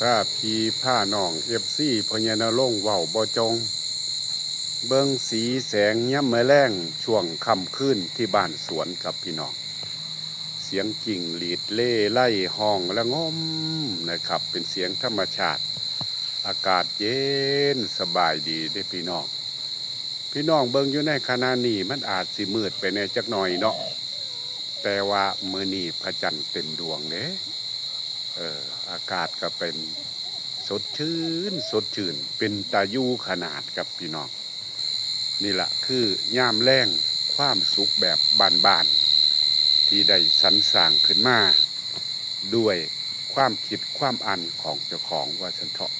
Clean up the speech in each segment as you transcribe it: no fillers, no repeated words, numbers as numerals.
ถ้าพีผ้าน้องพญานรงค์เว้าบ่จงเบิ่งสีแสงย่ำมื้อแลงช่วงค่ำคืนที่บ้านสวนกับพี่น้องเสียงกิ่งหลีดเล่ไล่ห้องละงมนะครับเป็นเสียงธรรมชาติอากาศเย็นสบายดีเด้พี่น้องเบิ่งอยู่ในขณะนี้มันอาจสิมืดไปแน่จักหน่อยเนาะแต่ว่ามื้อนี้พระจันทร์เต็มดวงเด้อากาศก็เป็นสดชื่นเป็นตาอยู่ขนาดกับพี่น้องนี่ล่ะคือย่ามแล้งความสุขแบบบ้านๆที่ได้สรรสร้างขึ้นมาด้วยความคิดความอันของเจ้าของว่าซั่นเถาะ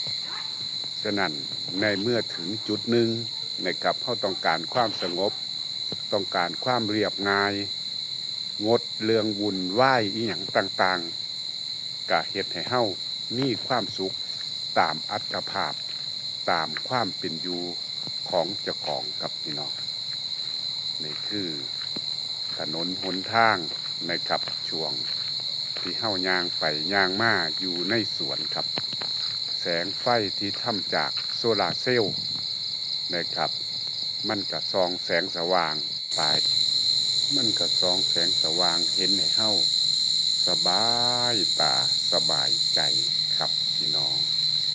ฉะนั้นในเมื่อถึงจุดหนึ่งนะครับเฮาต้องการความสงบต้องการความเรียบง่ายงดเรื่องวุ่นวายอีหยังต่างๆก็เฮ็ดให้เฮามีความสุขตามอัตภาพตามความเป็นอยู่ของเจ้าของกับพี่น้องนี่คือถนนหนทางนะครับช่วงที่เฮาย่างไปย่างมาอยู่ในสวนครับแสงไฟที่ทำจากโซลาร์เซลล์นะครับมันก็ส่องแสงสว่างไปมันก็ส่องแสงสว่างเห็นให้เฮาสบายตาสบายใจครับพี่น้อง